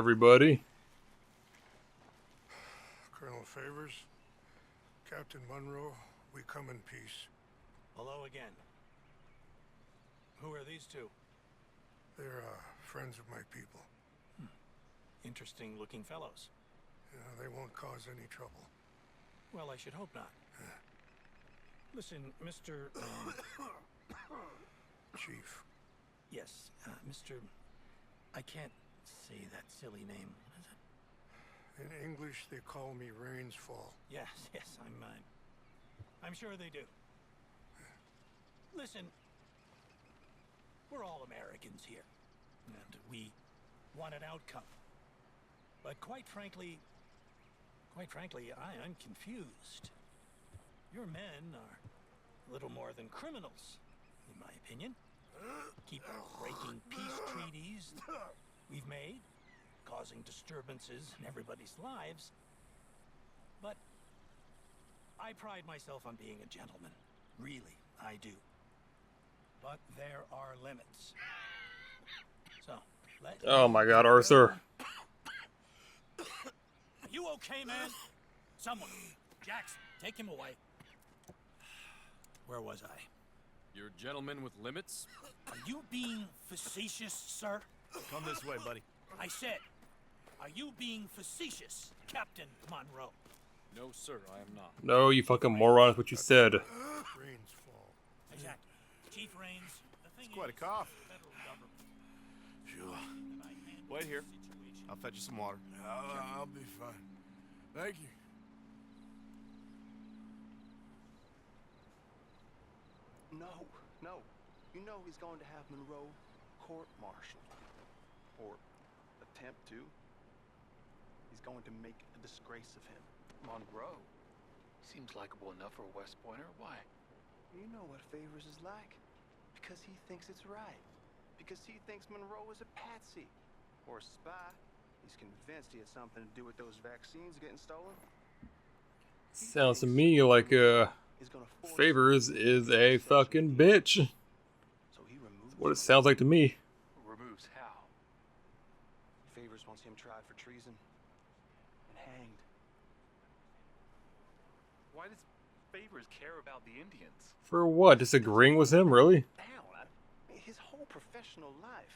everybody. Colonel Favors, Captain Monroe, we come in peace. Hello again. Who are these two? They're friends of my people. Interesting looking fellows. They won't cause any trouble. Well, I should hope not. Listen, Mr. Chief. Yes, Mr. I can't say that silly name. What is it? In English, they call me Rains Fall. Yes, I'm sure they do. Listen, we're all Americans here, and we want an outcome. But quite frankly, I'm confused. Your men are a little more than criminals, in my opinion. Keep breaking peace treaties we've made, causing disturbances in everybody's lives. But I pride myself on being a gentleman. Really, I do. But there are limits. So, Oh my God, Arthur. Are you okay, man? Someone. Jackson, take him away. Where was I? You're a gentleman with limits? Are you being facetious, sir? Come this way, buddy. I said, are you being facetious, Captain Monroe? No, sir, I am not. No, you fucking moron, is what you said. Rains Fall. Exactly. Chief Rains, the thing Quite a is, cough. the federal government. Sure. that I handle Wait here. the situation. I'll fetch you some water. I'll be fine. Thank you. No. You know he's going to have Monroe court-martialed. Or attempt to. He's going to make a disgrace of him. Monroe? Seems likable enough for a West Pointer. Why? You know what Favors is like. Because he thinks it's right. Because he thinks Monroe is a patsy. Or a spy. He's convinced he had something to do with those vaccines getting stolen. Sounds to me like Favors is a fucking bitch. So he removes What it sounds like to me. Removes how? Favors wants him tried for treason and hanged. Why does Favors care about the Indians? For what? Disagreeing with him, really? His whole professional life.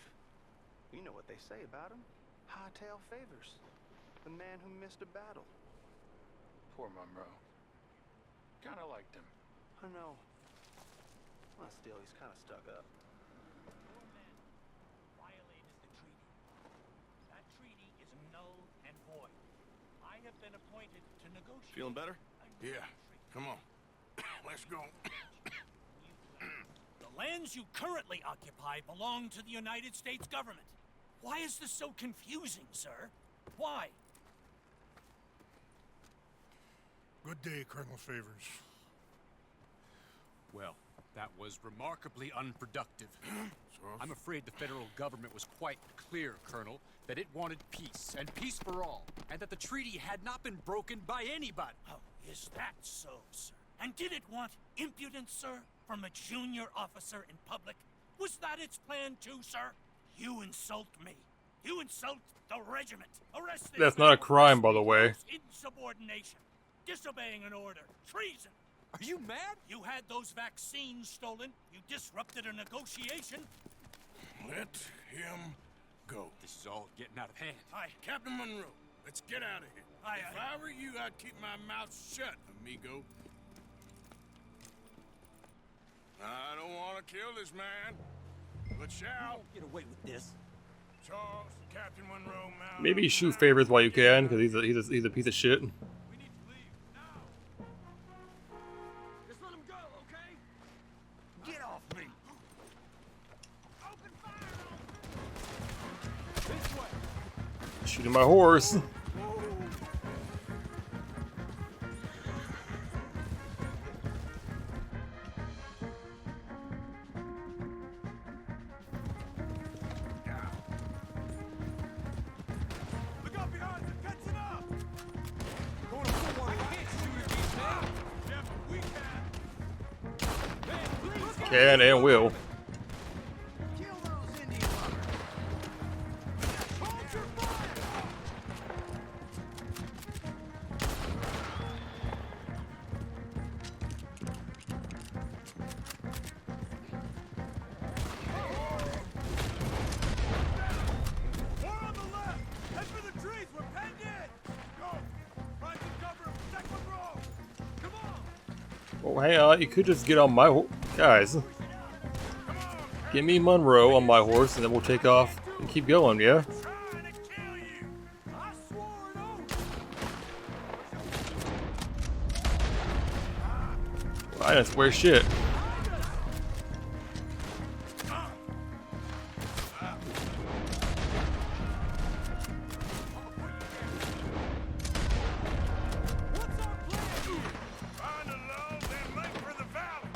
You know what they say about him. Hightail Favors. The man who missed a battle. Poor Monroe. Kinda liked him. I know. Well, still, he's kind of stuck up. Your men violated the treaty. That treaty is null and void. I have been appointed to negotiate. Feeling better? Yeah. Come on. Let's go. The lands you currently occupy belong to the United States government. Why is this so confusing, sir? Why? Good day, Colonel Favors. Well, that was remarkably unproductive. So, I'm afraid the federal government was quite clear, Colonel, that it wanted peace, and peace for all, and that the treaty had not been broken by anybody. Oh, is that so, sir? And did it want impudence, sir, from a junior officer in public? Was that its plan too, sir? You insult me. You insult the regiment. Arrest this That's not a man. crime, by the way. Insubordination. Disobeying an order. Treason. Are you mad? You had those vaccines stolen. You disrupted a negotiation. let him go. This is all getting out of hand. Captain Monroe, let's get out of here. If I were you, I'd keep my mouth shut, amigo. I don't want to kill this man, but shall. Get away with this. Charles, Captain Monroe, mount Maybe up shoot now. Favors while you can, because he's a piece of shit. We need to leave now. Just let him go, okay? Get off me. Open fire! This way! Shooting my horse. Look out behind you. Catch up. Going for one. We can't shoot at these men. Yeah, but we can. Man, please! Can and will. Kill those Indian buggers! Hold your fire! Oh, hang on. You could just get on my guys. Get me Monroe on my horse, and then we'll take off and keep going. Yeah. Trying to kill you. I swore an oath. I didn't swear shit. Find a lull, then make for the valley.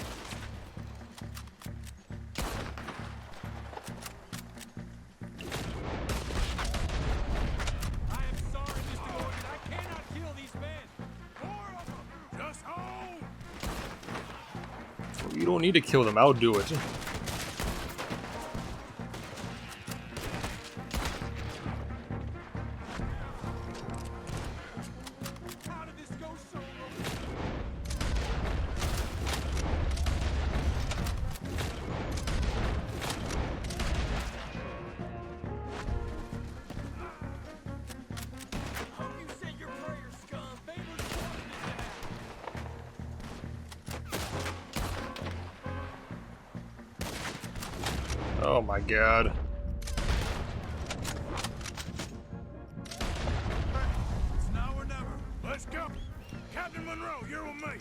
I am sorry, Mr. Morgan. I cannot kill these men. More of them. Just hold. You don't need to kill them. I'll do it. How did this go so wrong? Hope you said your prayers, scum. Favors wanted Oh my god. It's now or never. Let's go. Captain Monroe, you're with me.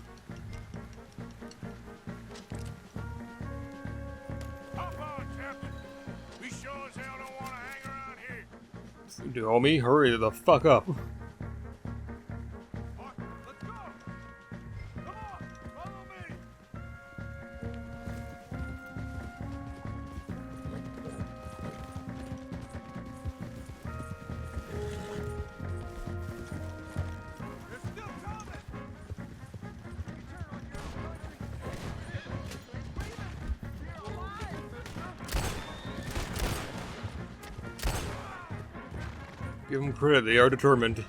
Hop on, Captain. We sure as hell don't want to hang around here. Dude, homie, hurry the fuck up. All right, let's go. Come on, follow me. They're still coming. Turn on your own country. You're alive. Give them credit. They are determined.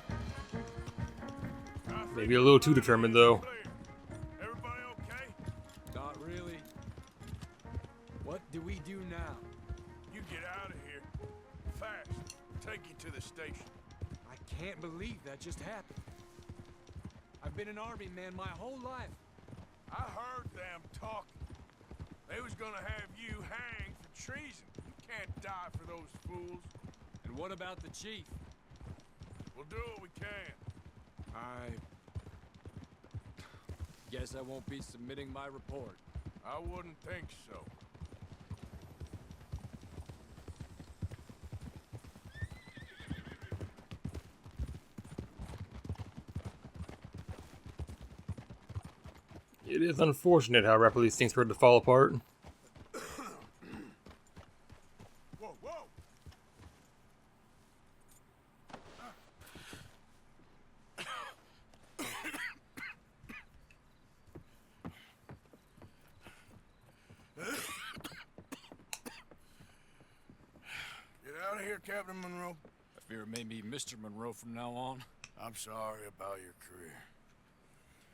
Maybe a little too determined, though. Everybody okay? Not really. What do we do now? You get out of here. Fast. Take you to the station. I can't believe that just happened. I've been an army man my whole life. I heard them talking. They was gonna have you hanged for treason. You can't die for those fools. And what about the chief? We'll do what we can. I guess I won't be submitting my report. I wouldn't think so. It is unfortunate how rapidly these things start to fall apart. Whoa, whoa! Get out of here, Captain Monroe. I fear it may be Mr. Monroe from now on. I'm sorry about your career.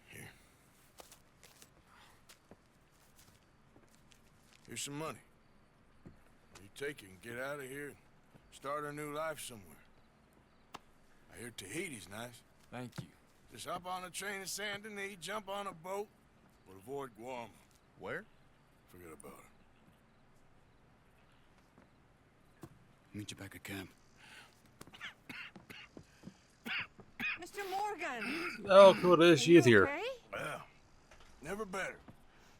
Here. Here's some money. You take it and get out of here and start a new life somewhere. I hear Tahiti's nice. Thank you. Just hop on a train to Saint Denis, jump on a boat, but avoid Guam. Where? Forget about it. Meet you back at camp. Mr. Morgan! Oh, cool. It is. She is here. Okay? Well, never better.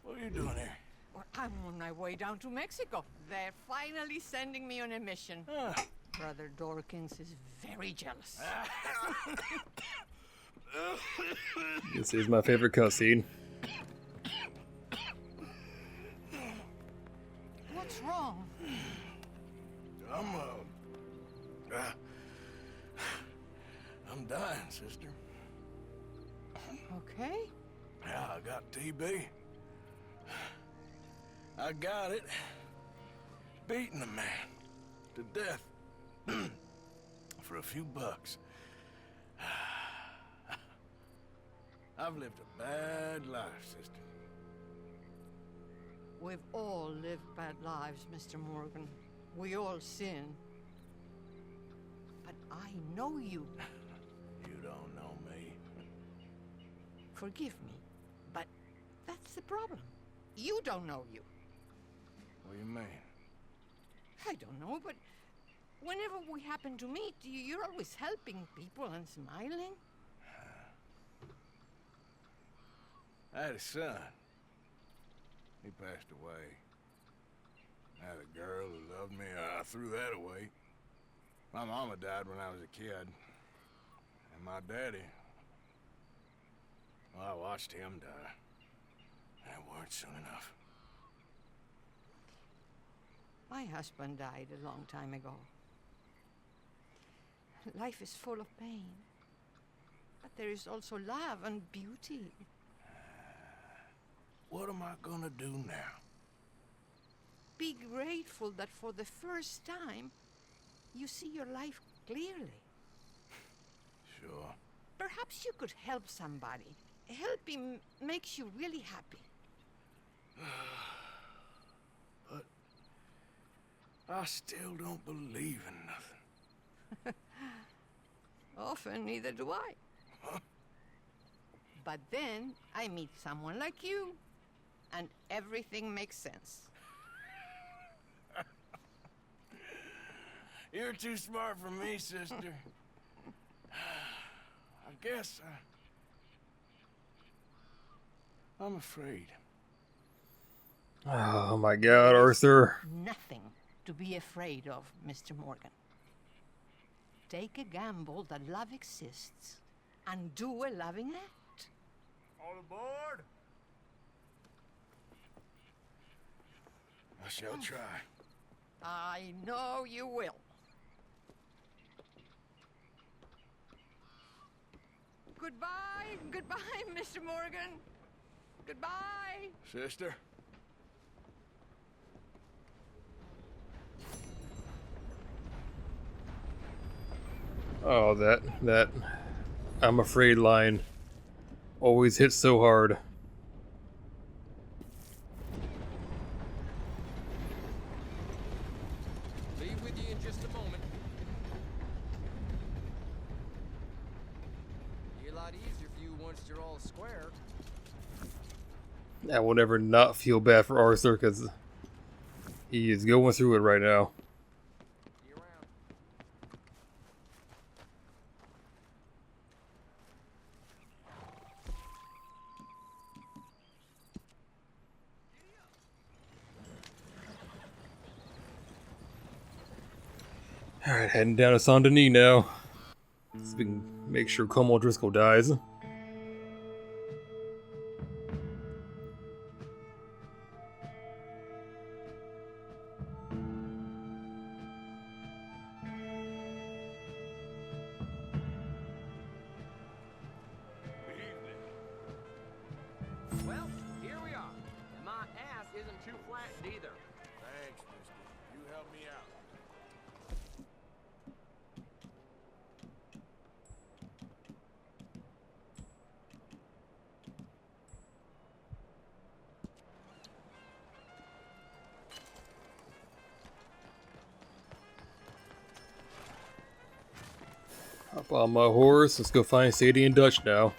What are you doing here? Well, I'm on my way down to Mexico. They're finally sending me on a mission. Brother Dorkins is very jealous. This is my favorite cutscene. What's wrong? I'm dying, sister. Okay. Yeah, I got TB. I got it. Beating a man to death for a few bucks. I've lived a bad life, sister. We've all lived bad lives, Mr. Morgan. We all sin. But I know you. You don't know me. Forgive me, but that's the problem? You don't know you. What do you mean? I don't know, but whenever we happen to meet, you're always helping people and smiling. I had a son. He passed away. I had a girl who loved me. I threw that away. My mama died when I was a kid. And my daddy... Well, I watched him die. That weren't soon enough. My husband died a long time ago. Life is full of pain. But there is also love and beauty. What am I gonna do now? Be grateful that for the first time, you see your life clearly. Sure. Perhaps you could help somebody. Helping makes you really happy. But I still don't believe in nothing. Often, neither do I. Huh? But then I meet someone like you, and everything makes sense. You're too smart for me, sister. I guess I'm afraid. Oh my god, Arthur. Nothing to be afraid of, Mr. Morgan. Take a gamble that love exists and do a loving act. All aboard! I shall try. I know you will. Goodbye, goodbye, Mr. Morgan. Goodbye. Sister? Oh, that I'm afraid line always hits so hard. Be with you in just a moment. Be a lot easier for you once you're all square. I will never not feel bad for Arthur because he is going through it right now. See you around. Alright, heading down to Saint Denis now. So we can make sure Como Driscoll dies. Well, here we are. And my ass isn't too flattened either. Thanks, mister. You help me out. Hop on my horse. Let's go find Sadie and Dutch now.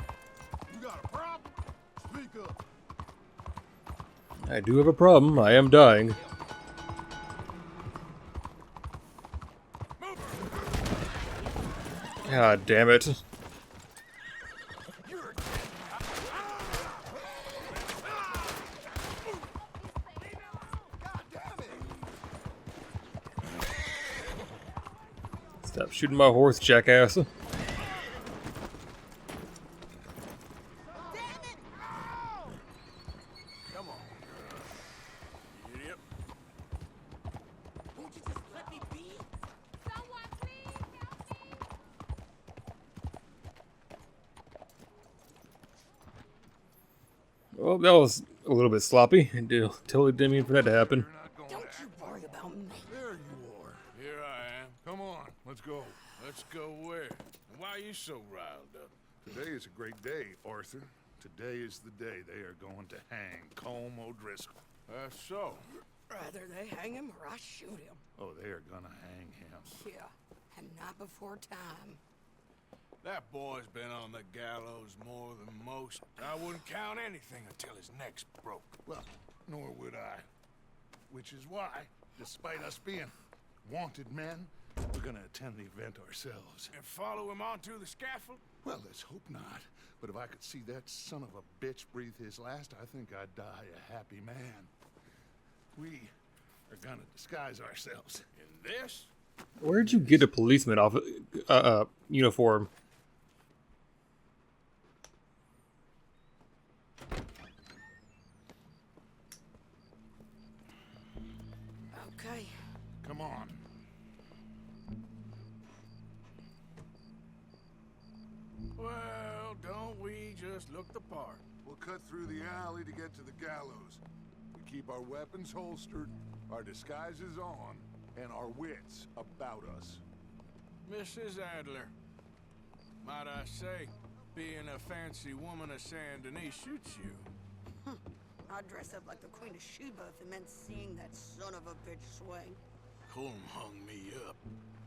You got a problem? Speak up. I do have a problem. I am dying. God damn it. Stop shooting my horse, jackass. Come on. You idiot. Won't you just let me be? Someone please help me! Well, that was a little bit sloppy. I totally didn't mean for that to happen. You're not going Don't to you worry about me. There you are. Here I am. Come on, let's go. Let's go where? And why are you so riled up? Today is a great day, Arthur. Today is the day they are going to hang Colm O'Driscoll. That's so. Rather they hang him or I shoot him. Oh, they are gonna hang him. Yeah, and not before time. That boy's been on the gallows more than most. I wouldn't count anything until his neck's broke. Well, nor would I. Which is why, despite us being wanted men, we're gonna attend the event ourselves. And follow him onto the scaffold? Well, let's hope not. But if I could see that son of a bitch breathe his last, I think I'd die a happy man. We are gonna disguise ourselves. In this? Where'd you get a policeman off uniform? Okay. Come on. Well, don't we just look the part? We'll cut through the alley to get to the gallows. We keep our weapons holstered, our disguises on, and our wits about us. Mrs. Adler, might I say, being a fancy woman of Saint Denis suits you. I'd dress up like the Queen of Sheba if it meant seeing that son of a bitch swing. Colm hung me up,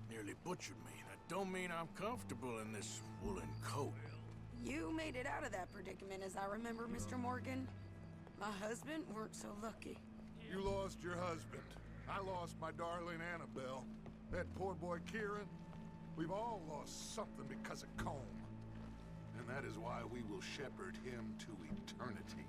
nearly butchered me. That don't mean I'm comfortable in this woolen coat. You made it out of that predicament, as I remember, Mr. Morgan. My husband weren't so lucky. You lost your husband. I lost my darling Annabelle. That poor boy Kieran. We've all lost something because of Colm. And that is why we will shepherd him to eternity.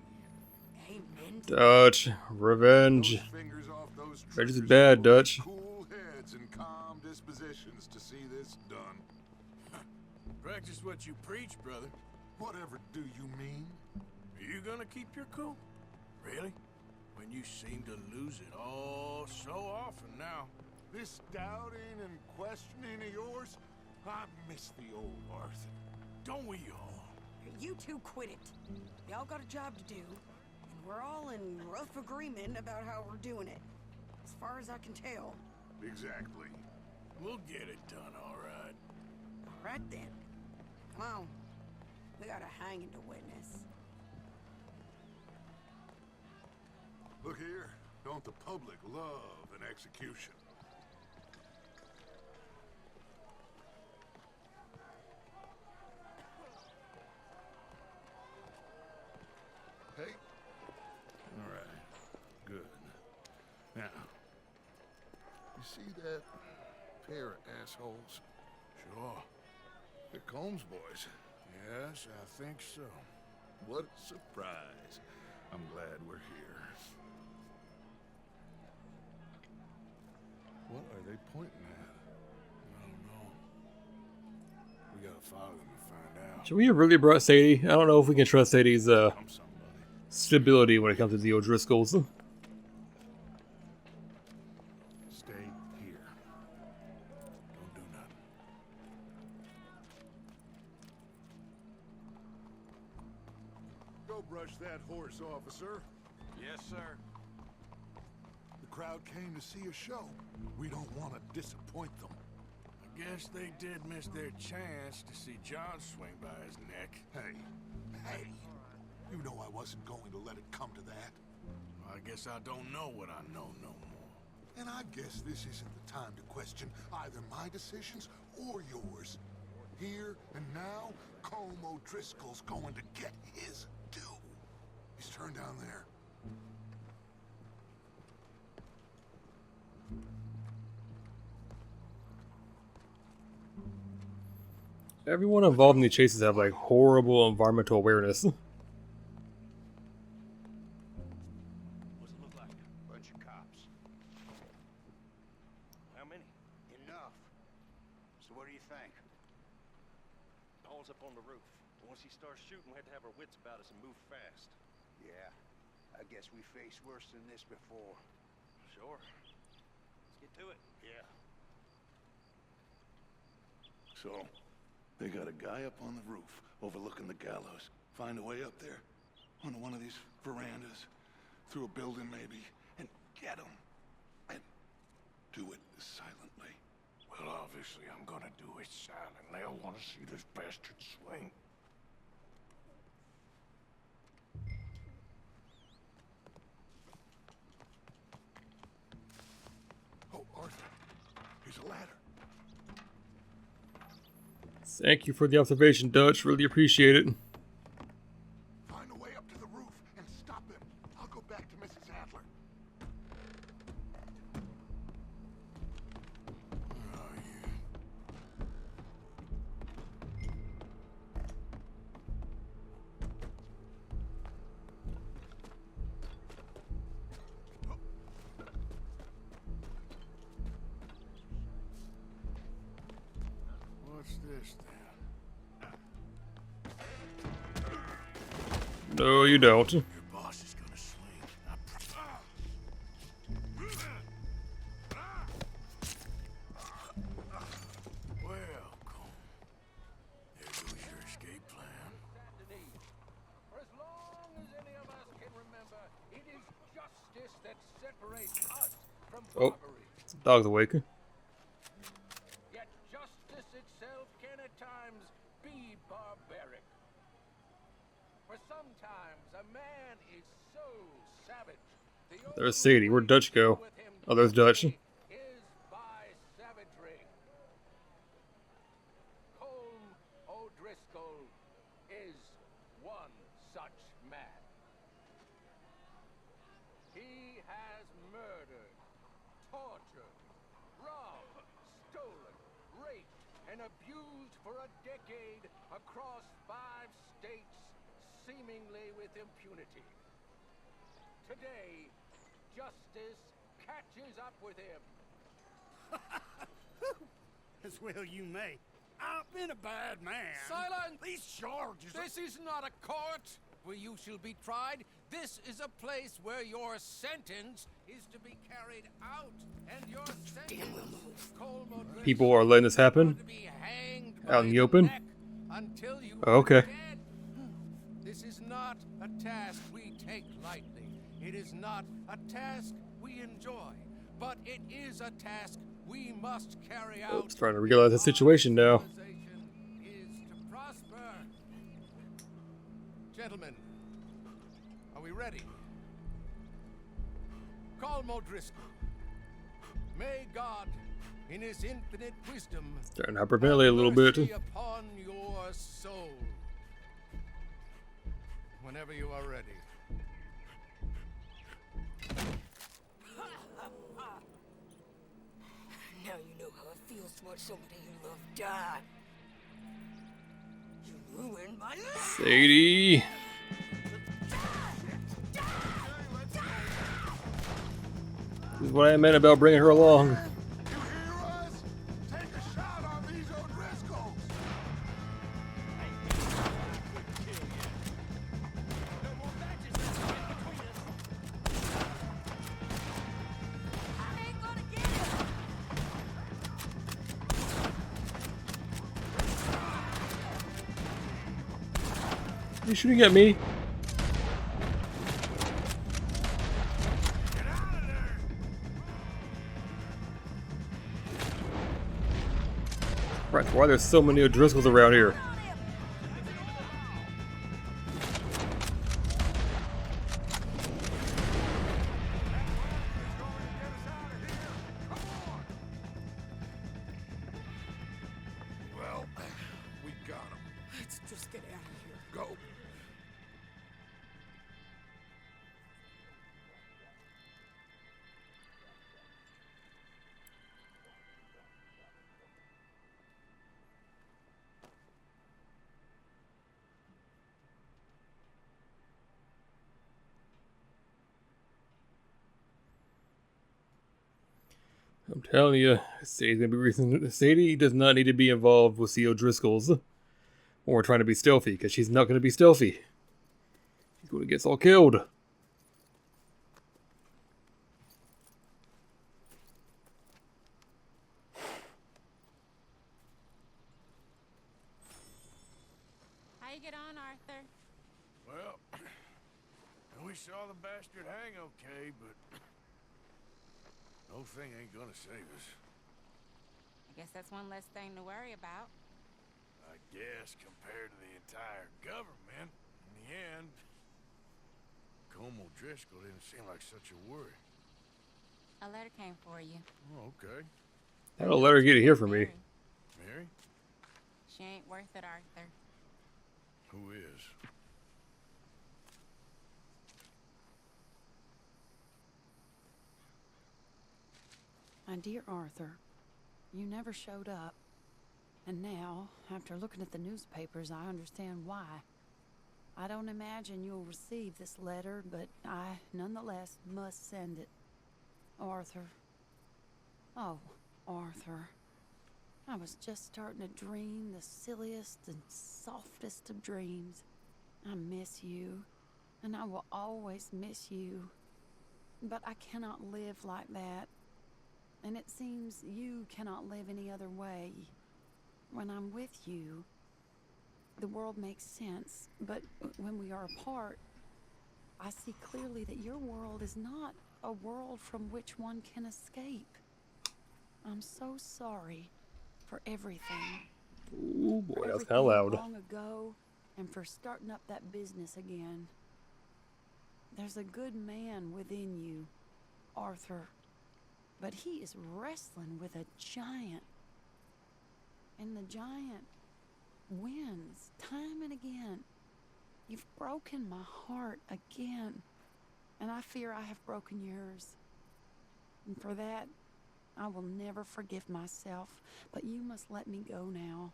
Amen. Dutch, revenge. Those fingers off those Revenge is triggers bad, will Dutch. take cool heads and calm dispositions to see this done. Practice what you preach, brother. Whatever do you mean? Are you gonna keep your cool? Really? When you seem to lose it all so often now. This doubting and questioning of yours, I miss the old Arthur. Don't we all? You two quit it. Y'all got a job to do, and we're all in rough agreement about how we're doing it. As far as I can tell. Exactly. We'll get it done, all right. All right then. Come on. We got a hanging to witness. Look here, don't the public love an execution? Hey. All right. Good. Now, you see that pair of assholes? Sure. They're Combs boys. Yes, I think so. What a surprise. I'm glad we're here. What are they pointing at? I don't know. We gotta follow them and find out. Should we have really brought Sadie? I don't know if we can trust Sadie's I'm somebody. stability when it comes to the O'Driscolls. Stay here. Don't do nothing. Go brush that horse, officer. Yes, sir. The crowd came to see a show. We don't want to disappoint them. I guess they did miss their chance to see John swing by his neck. Hey, you know I wasn't going to let it come to that. I guess I don't know what I know no more. And I guess this isn't the time to question either my decisions or yours. Here and now, Colm O'Driscoll's going to get his due. He's turned down there. Everyone involved in the chases have like horrible environmental awareness. What's it look like? Bunch of cops. How many? Enough. So what do you think? Paul's up on the roof. Once he starts shooting, we have to have our wits about us and move fast. Yeah, I guess we faced worse than this before. Sure. Let's get to it. Yeah. So, they got a guy up on the roof, overlooking the gallows. Find a way up there, onto one of these verandas, through a building maybe, and get him. And do it silently. Well, obviously I'm gonna do it silently. I want to see this bastard swing. Oh, Arthur, here's a ladder. Thank you for the observation, Dutch. Really appreciate it. Find a way up to the roof and stop him. I'll go back to Mrs. Adler. Where are you? What's this then? No, you don't. Your boss is gonna swing. Well, Cole, there goes your escape plan. For as long as any of us can remember, it is justice that separates us from Oh, barbarity. dog's awake. Yet justice itself can at times be barbaric. For sometimes a man is so savage. The There's only Sadie. Where'd way Dutch to go? deal with him Oh, there's Dutch. is by savagery. Colm O'Driscoll is one such man. He has murdered, tortured, robbed, stolen, raped, and abused for a decade across 5 states, seemingly with impunity. Today, justice catches up with him. As well you may. I've been a bad man. Silence! These charges This is not a court where you shall be tried. This is a place where your sentence is to be carried out. And your sentence, Colm O'Driscoll, People are letting this happen to be hanged out in by the open. neck until you Oh, okay. are dead. This is not a task we take lightly. It is not a task we enjoy. But it is a task we must carry out. Oops, trying to realize the situation now. Civilization is to prosper. Gentlemen, are we ready? Colm O'Driscoll, may God, in his infinite wisdom, Starting to hyperventilate a little bit. mercy upon your soul. Whenever you are ready. Now you know how it feels to watch somebody you love die. You ruined my life. Sadie. This is what I meant about bringing her along. You hear us? Take a shot on these O'Driscolls. I ain't gonna get him. You shooting at me? Right, why there's so many O'Driscolls around here? Well, we got him. Let's just get out of here. Go. I'm telling you, Sadie does not need to be involved with the O'Driscolls when we're trying to be stealthy, because she's not going to be stealthy. She's going to get us all killed. How you get on, Arthur? Well, we saw the bastard hang okay, but no thing ain't gonna save us. I guess that's one less thing to worry about. I guess compared to the entire government, in the end, Colm O'Driscoll didn't seem like such a worry. A letter came for you. Oh, okay. How'd a letter get here for me? Mary? She ain't worth it, Arthur. Who is? My dear Arthur, you never showed up. And now, after looking at the newspapers, I understand why. I don't imagine you'll receive this letter, but I, nonetheless, must send it. Arthur. Oh, Arthur. I was just starting to dream the silliest and softest of dreams. I miss you, and I will always miss you. But I cannot live like that. And it seems you cannot live any other way. When I'm with you, the world makes sense, but when we are apart, I see clearly that your world is not a world from which one can escape. I'm so sorry for everything. Ooh, boy, that was Everything kind of loud. long ago, and for starting up that business again. There's a good man within you, Arthur, but he is wrestling with a giant. And the giant wins time and again. You've broken my heart again, and I fear I have broken yours. And for that, I will never forgive myself, but you must let me go now.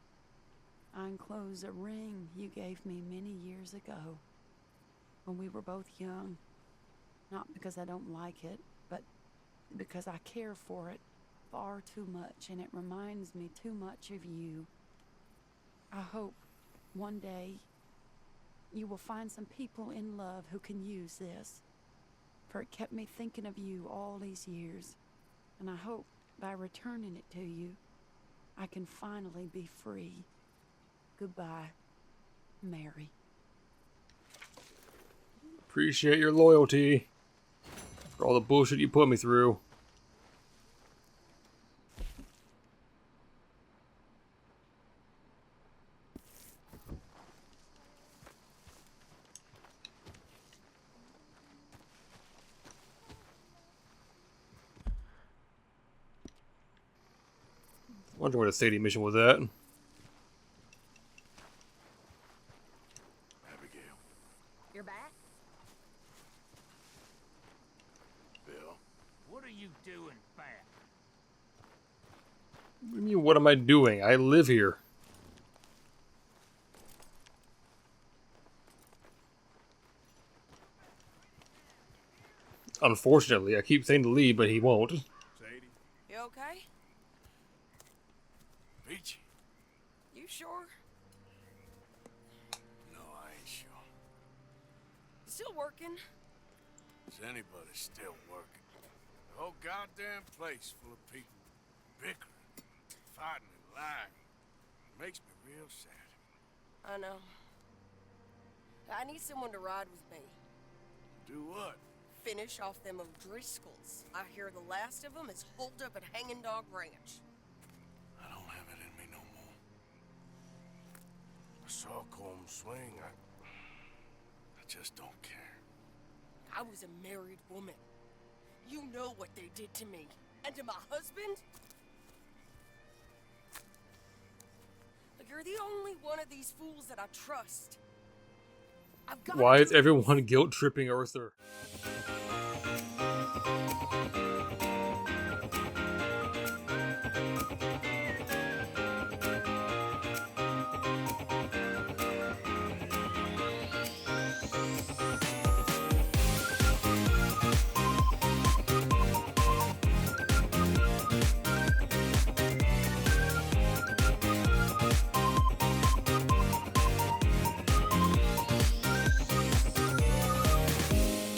I enclose a ring you gave me many years ago, when we were both young. Not because I don't like it, but because I care for it far too much, and it reminds me too much of you. I hope one day you will find some people in love who can use this, for it kept me thinking of you all these years, and I hope by returning it to you, I can finally be free. Goodbye, Mary. Appreciate your loyalty for all the bullshit you put me through. Wonder where the Sadie mission was at. Abigail. You're back? Bill. What are you doing back? What do you mean, what am I doing? I live here. Unfortunately, I keep saying to leave, but he won't. Sadie. You okay? Peachy. You sure? No, I ain't sure. Still working? Is anybody still working? The whole goddamn place full of people bickering, fighting, and lying. It makes me real sad. I know. I need someone to ride with me. Do what? Finish off them O'Driscolls. I hear the last of them is holed up at Hanging Dog Ranch. I don't have it in me no more. I saw Colm swing. I just don't care. I was a married woman. You know what they did to me. And to my husband? You're the only one of these fools that I trust. I've got Why is everyone guilt tripping Arthur?